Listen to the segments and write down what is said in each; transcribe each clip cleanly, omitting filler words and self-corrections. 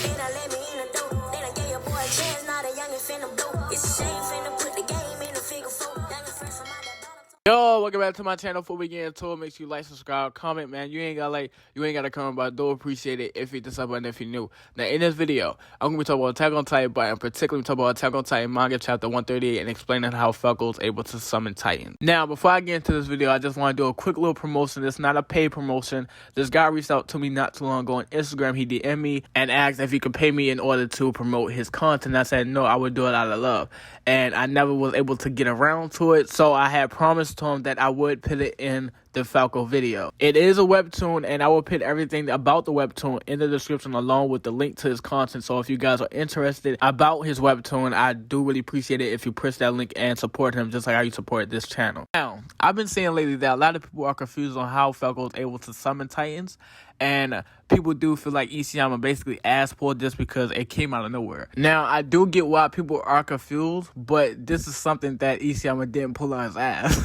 Then I let me in the door. Then I gave your boy a chance, now the youngin' finna blow. It's a shame finna put the game in the figure four. Youngin' fresh from out that bottom. Yo, welcome back to my channel. Before we get into it, make sure you like, subscribe, comment, man. You ain't gotta comment, but I do appreciate it if you hit the sub button if you're new. Now, in this video, I'm gonna be talking about Attack on Titan, but I'm particularly talking about Attack on Titan manga chapter 138 and explaining how Falco is able to summon Titans. Now, before I get into this video, I just want to do a quick little promotion. It's not a paid promotion. This guy reached out to me not too long ago on Instagram. He DM'd me and asked if he could pay me in order to promote his content. I said no, I would do it out of love, and I never was able to get around to it. So I had promised to him that I would put it in the Falco video. It is a webtoon, and I will put everything about the webtoon in the description along with the link to his content. So if you guys are interested about his webtoon, I do really appreciate it if you push that link and support him just like how you support this channel. Now, I've been seeing lately that a lot of people are confused on how Falco is able to summon Titans, and people do feel like Isayama basically asked for this because it came out of nowhere. Now, I do get why people are confused, but this is something that Isayama didn't pull on his ass.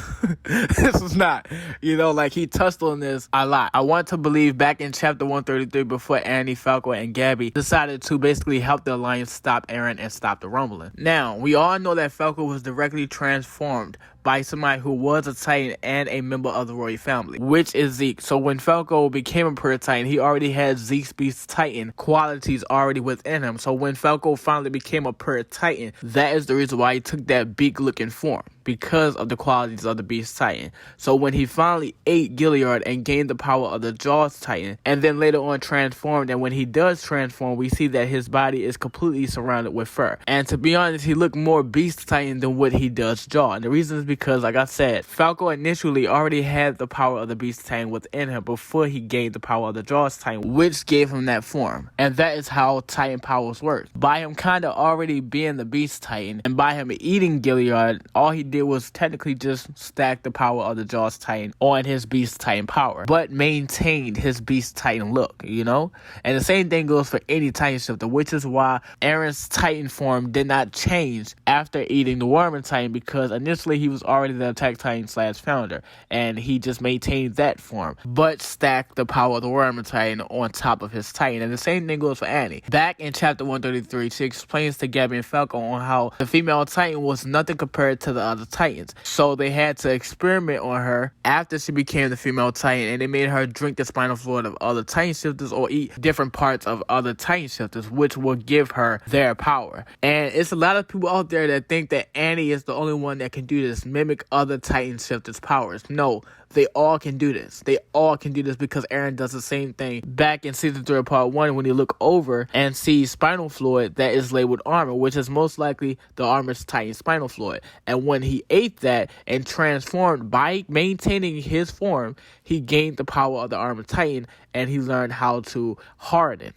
This is not, like he touched on this a lot. I want to believe back in chapter 133 before Annie, Falco, and Gabby decided to basically help the Alliance stop Eren and stop the rumbling. Now, we all know that Falco was directly transformed by somebody who was a Titan and a member of the royal family, which is Zeke. So when Falco became a pure Titan, he already had Zeke's Beast Titan qualities already within him. So when Falco finally became a pure Titan, that is the reason why he took that beak-looking form, because of the qualities of the Beast Titan. So when he finally ate Gilliard and gained the power of the Jaws Titan, and then later on transformed, and when he does transform, we see that his body is completely surrounded with fur. And to be honest, he looked more Beast Titan than what he does Jaw. And the reason is because, like I said, Falco initially already had the power of the Beast Titan within him before he gained the power of the Jaws Titan, which gave him that form. And that is how Titan powers work. By him kind of already being the Beast Titan, and by him eating Gilliard, all he did was technically just stack the power of the Jaws Titan on his Beast Titan power, but maintained his Beast Titan look, And the same thing goes for any Titan shifter, which is why Eren's Titan form did not change after eating the Worm Titan, because initially he was already the Attack Titan / founder, and he just maintained that form, but stacked the power of the Worm Titan on top of his Titan. And the same thing goes for Annie. Back in chapter 133, she explains to Gabby and Falco on how the female Titan was nothing compared to the other Titans. So they had to experiment on her after she became the female Titan, and they made her drink the spinal fluid of other Titan shifters or eat different parts of other Titan shifters, which will give her their power. And it's a lot of people out there that think that Annie is the only one that can do this, mimic other Titan shifters' powers. No, they all can do this. They all can do this because Eren does the same thing back in season 3 part 1 when you look over and see spinal fluid that is labeled armor, which is most likely the armor's Titan spinal fluid. And when he ate that and transformed by maintaining his form, he gained the power of the armor Titan, and he learned how to harden,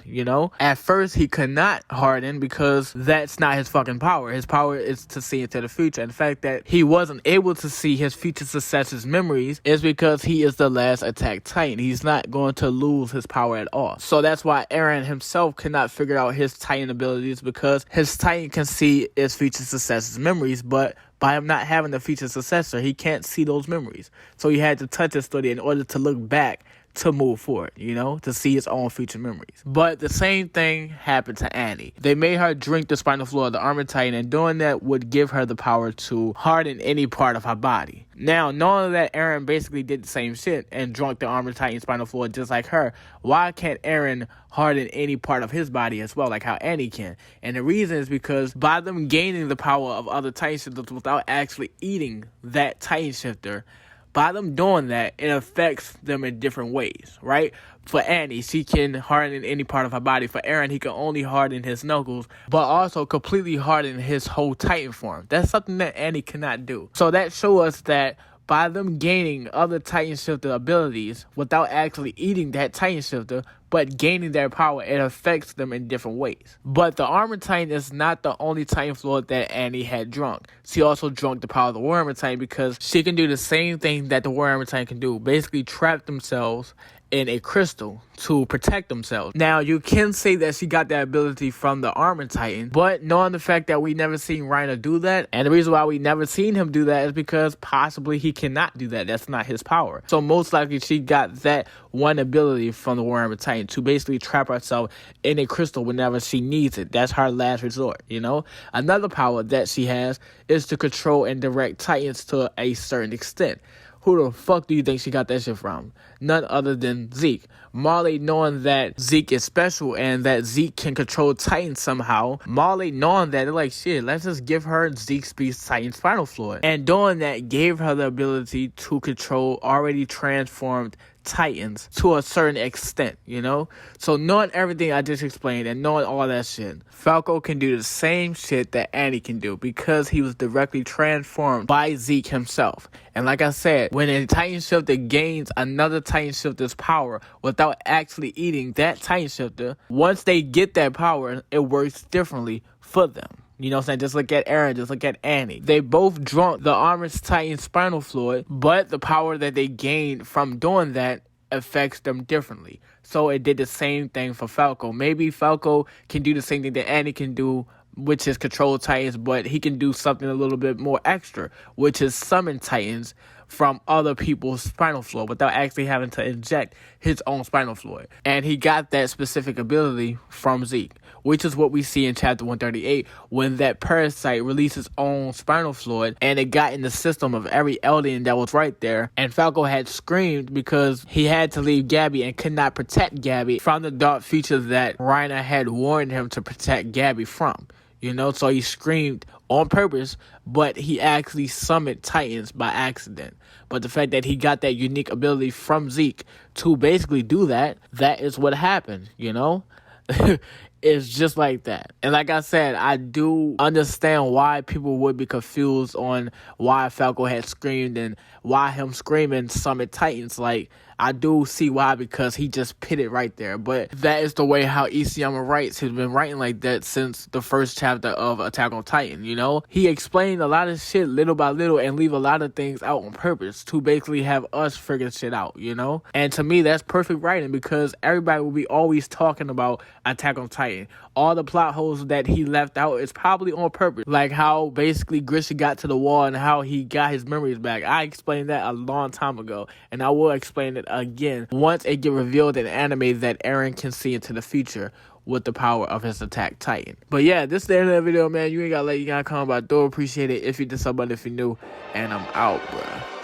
At first, he could not harden because that's not his fucking power. His power is to see into the future. And the fact that he wasn't able to see his future successors' memories is because he is the last Attack Titan. He's not going to lose his power at all. So that's why Eren himself cannot figure out his Titan abilities, because his Titan can see his future successors' memories, but by him not having the future successor, he can't see those memories. So he had to touch his study in order to look back to move forward, to see his own future memories. But the same thing happened to Annie. They made her drink the spinal fluid of the armor Titan, and doing that would give her the power to harden any part of her body. Now, knowing that Eren basically did the same shit and drunk the armor Titan spinal fluid just like her, why can't Eren harden any part of his body as well, like how Annie can? And the reason is because by them gaining the power of other Titan shifters without actually eating that Titan shifter, by them doing that, it affects them in different ways, right? For Annie, she can harden any part of her body. For Eren, he can only harden his knuckles, but also completely harden his whole Titan form. That's something that Annie cannot do. So that shows us that by them gaining other Titan shifter abilities without actually eating that Titan shifter, but gaining their power, it affects them in different ways. But the Armor Titan is not the only Titan fluid that Annie had drunk. She also drunk the power of the Worm Titan because she can do the same thing that the Worm Titan can do. Basically trap themselves in a crystal to protect themselves. Now, you can say that she got that ability from the Armor Titan, but knowing the fact that we never seen Reiner do that, and the reason why we never seen him do that is because possibly he cannot do that. That's not his power. So most likely she got that one ability from the Armor Titan to basically trap herself in a crystal whenever she needs it. That's her last resort, you know? Another power that she has is to control and direct Titans to a certain extent. Who the fuck do you think she got that shit from? None other than Zeke. Marley, knowing that Zeke is special and that Zeke can control Titan somehow, Marley knowing that, they're like, shit, let's just give her Zeke's Beast Titan spinal fluid. And doing that gave her the ability to control already transformed Titans to a certain extent, you know? So knowing everything I just explained and knowing all that shit, Falco can do the same shit that Annie can do because he was directly transformed by Zeke himself. And like I said, when a Titan Shifter gains another Titan Shifter's power without actually eating that Titan Shifter, once they get that power, it works differently for them. You know what I'm saying? Just look at Eren, just look at Annie. They both drunk the Armored Titan spinal fluid, but the power that they gained from doing that affects them differently. So it did the same thing for Falco. Maybe Falco can do the same thing that Annie can do, which is control Titans, but he can do something a little bit more extra, which is summon Titans from other people's spinal fluid without actually having to inject his own spinal fluid. And he got that specific ability from Zeke, which is what we see in chapter 138 when that parasite released its own spinal fluid and it got in the system of every alien that was right there. And Falco had screamed because he had to leave Gabby and could not protect Gabby from the dark future that Reiner had warned him to protect Gabby from. You know, so he screamed on purpose, but he actually summoned Titans by accident. But the fact that he got that unique ability from Zeke to basically do that, that is what happened, you know? It's just like that. And like I said, I do understand why people would be confused on why Falco had screamed and why him screaming summoned Titans. Like, I do see why, because he just put it right there. But that is the way how Isayama writes. He's been writing like that since the first chapter of Attack on Titan, you know? He explained a lot of shit little by little and leave a lot of things out on purpose to basically have us figure shit out, you know? And to me, that's perfect writing because everybody will be always talking about Attack on Titan. All the plot holes that he left out is probably on purpose. Like how basically Grisha got to the wall and how he got his memories back. I explained that a long time ago, and I will explain it again once it get revealed in anime that Eren can see into the future with the power of his Attack Titan. But yeah, this is the end of the video, man. You ain't gotta comment, but I do appreciate it if you did something, if you're new, and I'm out, bruh.